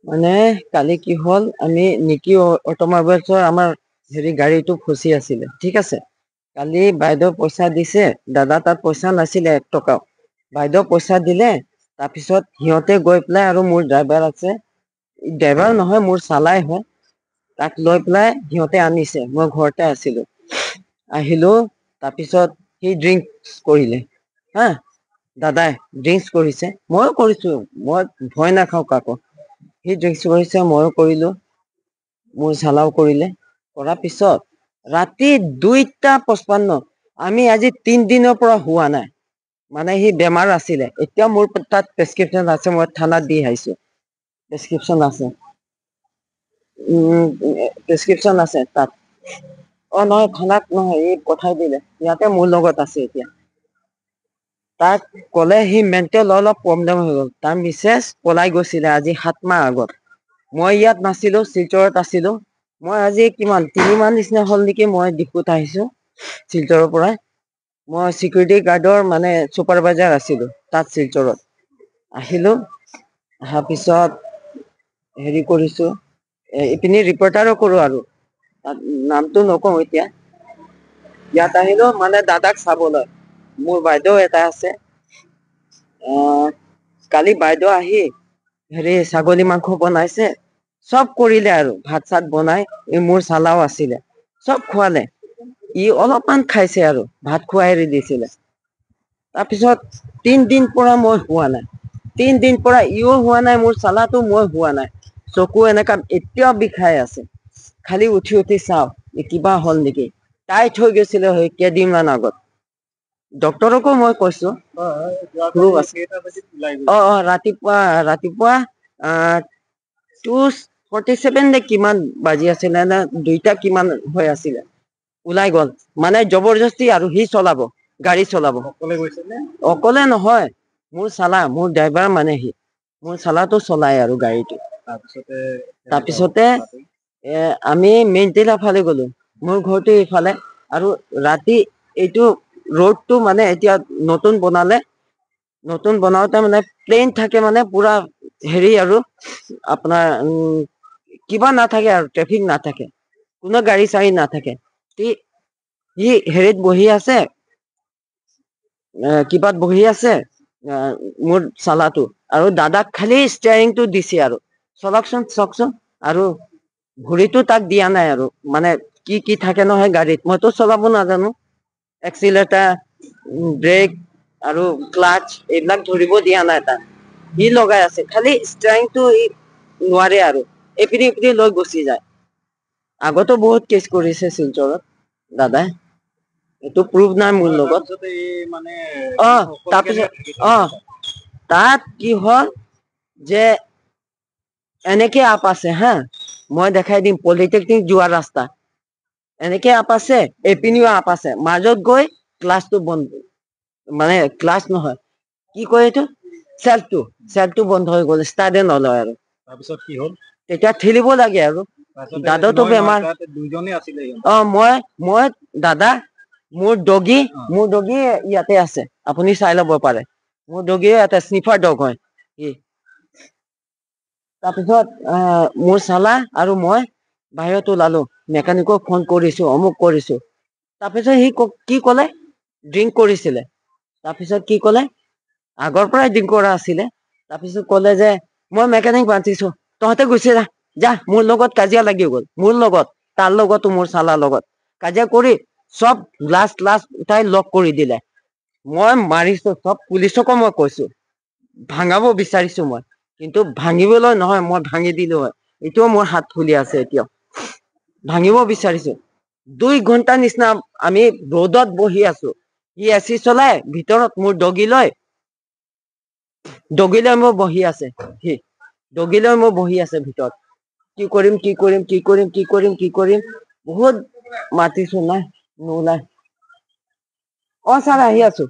মানে কালি কি হ'ল, আমি নিকি অট'মোবাইলছৰ আমাৰ গাড়ীটো ফচি আছিলে, ঠিক আছে। কালি বাইদেউ পইচা দিছে, দাদা তাত পইচা নাছিলে 1 টকাও। বাইদেউ পইচা দিলে, তাৰপিছত সিহঁতে গৈ পেলাই, আৰু মোৰ ড্ৰাইভাৰ আছে, ড্ৰাইভাৰ নহয় মোৰ চালাই হয়, তাক লৈ পেলাই সিহঁতে আনিছে। মই ঘৰতে আছিলো, আহিলো। তাৰপিছত সি ড্ৰিংকছ কৰিলে হা, দাদাই ড্ৰিংকছ কৰিছে, ময়ো কৰিছো, মই ভয় নাখাওঁ কাকো। সি ড্ৰিংকছ কৰিছে, ময়ো কৰিলো, মোৰ চালাও কৰিলে। কৰাৰ পিছত ৰাতি 2:55, আমি আজি 3 দিনৰ পৰা হোৱা নাই। মানে সি বেমাৰ আছিলে, এতিয়া মোৰ তাত প্ৰেছক্ৰিপশ্যন আছে, মই থানাত দি আহিছো, প্ৰেছক্ৰিপশ্যন আছে। প্ৰেছক্ৰিপশ্যন আছে তাত। নহয় থানাত নহয়, এই পঠাই দিলে, ইয়াতে মোৰ লগত আছে এতিয়া। তাক ক'লে সি মেণ্টেল অলপ প্ৰব্লেম হৈ গ'ল, তাৰ মিছেছ পলাই গৈছিলে আজি 7 মাহ আগত। মই ইয়াত নাছিলো, শিলচৰত আছিলো। মই আজি কিমান 3 মাহ নিচিনা হ'ল নেকি, মই ডিপুত আহিছো শিলচৰৰ পৰা। মই চিকিউৰিটি গাৰ্ডৰ মানে চুপাৰভাইজাৰ আছিলো তাত শিলচৰত। আহিলো, অহাৰ পিছত কৰিছো, ইপিনি ৰিপৰ্টাৰো কৰো আৰু। নামটো নকওঁ এতিয়া। ইয়াত আহিলো মানে দাদাক চাবলৈ, মোৰ বাইদেউ এটা আছে। কালি বাইদেউ আহি ছাগলী মাংস বনাইছে, চব কৰিলে আৰু ভাত চাত বনাই, মোৰ চালাও আছিলে, চব খোৱালে। ই অলপমান খাইছে আৰু ভাত খুৱাই এৰি দিছিলে। তাৰপিছত 3 দিন পৰা মই হোৱা নাই, 3 দিন পৰা ইও হোৱা নাই, মোৰ চালাটো মই হোৱা নাই। চকু এনেকা এতিয়াও বিষাই আছে, খালি উঠি উঠি চাও কিবা হ'ল নেকি। টাইট হৈ গৈছিলে কেইদিনমান আগত। ডক্তৰকো মই কৈছো। ৰাতিপুৱা 2:47 নে কিমান বাজি আছিলে, নে 2টা কিমান হৈ আছিলে, ওলাই গল। মানে জবৰদস্তি আৰু, সি চলাব, গাড়ী চলাব। অকলে নহয়, মোৰ চালা, মোৰ ড্ৰাইভাৰ মানে সি। মোৰ চালাটো চলাই আৰু গাড়ীটো। তাৰপিছতে আমি মেইনটেইনৰ ফালে গলো, মোৰ ঘৰটো ইফালে। আৰু ৰাতি এইটো ৰোডটো মানে এতিয়া নতুন বনালে, নতুন বনাওতে মানে প্লেন থাকে, মানে পুৰা আৰু আপোনাৰ কিবা নাথাকে আৰু, ট্ৰেফিক নাথাকে, কোনো গাড়ী চাড়ী নাথাকে। সি হেৰিত বহি আছে, কিবাত বহি আছে, মোৰ চালাটো, আৰু দাদাক খালি ষ্টেয়াৰিংটো দিছে আৰু, চলকচোন চকচোন। আৰু ভৰিটো তাক দিয়া নাই আৰু, মানে কি থাকে নহয় গাড়ীত, মইতো চলাব নাজানো। এক্সিলেটাৰ, ব্ৰেক আৰু ক্লাচ এইবিলাক ধৰিব দিয়া নাই তাক। সি লগাই আছে, খালি ষ্টেয়াৰিংটো নোৱাৰে আৰু, এইপিনি লৈ গুচি যায়। আগতো বহুত কেছ কৰিছে শিলচৰত দাদাই, এইটো প্ৰুভ নাই মোৰ লগত। তাৰপিছত তাত কি হ'ল যে, এনেকে আপ আছে হা, মই দেখাই দিম, পলিটেকনিক যোৱা ৰাস্তা এনেকে আপ আছে, এপিনিও আপ আছে, মাজত গৈ ক্লাছটো বন্ধ, মানে ক্লাছ নহয়, কি কয় এইটো, চেল্ফটো বন্ধ হৈ গ'ল, ষ্টাৰ্টে নলয় আৰু। তাৰপিছত কি হ'ল, তেতিয়া ঠেলিব লাগে আৰু, দাদাতো বেমাৰ। মই দাদা, মোৰ ডগী ইয়াতে আছে, আপুনি চাই ল'ব পাৰে, মোৰ ডগী ইয়াতে, স্নিফাৰ ডগ হয় সি। তাৰপিছত মোৰ চালা আৰু মই বাহিৰত ওলালো, মেকানিকক ফোন কৰিছো, অমুক কৰিছো। তাৰপিছত সি কি কলে, ড্ৰিংক কৰিছিলে। তাৰপিছত কি কলে, আগৰ পৰাই ড্ৰিংক কৰা আছিলে। তাৰপিছত কলে যে, মই মেকানিক মাতিছো, তহঁতে গুচি যা, মোৰ লগত কাজিয়া লাগি গল, মোৰ লগত, তাৰ লগতো, মোৰ চালাৰ লগত কাজিয়া কৰি, চব গ্লাছ উঠাই লক কৰি দিলে। মই মাৰিছো, চব পুলিচকো মই কৈছো, ভাঙাব বিচাৰিছো মই, কিন্তু ভাঙিবলৈ নহয়, মই ভাঙি দিলো হয়, এতিয়াও মোৰ হাত ফুলি আছে এতিয়াও। ভাঙিব বিচাৰিছো, 2 ঘন্টা নিচিনা আমি ৰ'দত বহি আছো। সি এচি চলাই ভিতৰত, মোৰ ডগী লৈ মোৰ বহি আছে, সি ডগী লৈ মোৰ বহি আছে ভিতৰত। কি কৰিম, বহুত মাতিছো, নাই নোলাই। ছাৰ আহি আছো।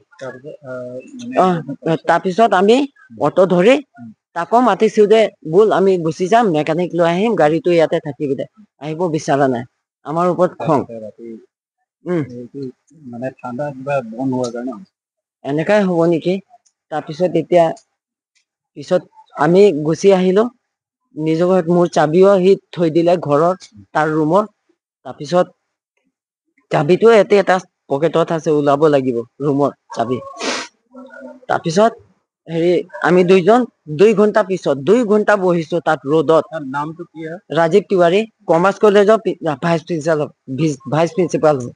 তাৰপিছত আমি অটো ধৰি তাকো মাতিছো যে, বল আমি গুচি যাম, মেকানিক লৈ আহিম, গাড়ীটো ইয়াতে থাকিব দে, আহিব বিচৰা নাই, আমাৰ ওপৰত খং। মানে ঠাণ্ডা কিবা বন্ধ হোৱাৰ কাৰণে এনেকাই হ'ব নেকি। তাৰপিছত পিছত আমি গুচি আহিলো, নিজৰ ঘৰত মোৰ চাবিও সি থৈ দিলে ঘৰৰ তাৰ ৰুমৰ। তাৰপিছত চাবিটো এটা পকেটত আছে, ওলাব লাগিব ৰুমৰ চাবি। তাৰপিছত হেৰি আমি দুইজন 2 ঘণ্টা পিছত 2 ঘণ্টা বহিছো তাত ৰ'দত। নামটো কি হয়? ৰাজীৱ তিৱাৰী, কমাৰ্চ কলেজৰ ভাইচ প্ৰিন্সিপাল হয়।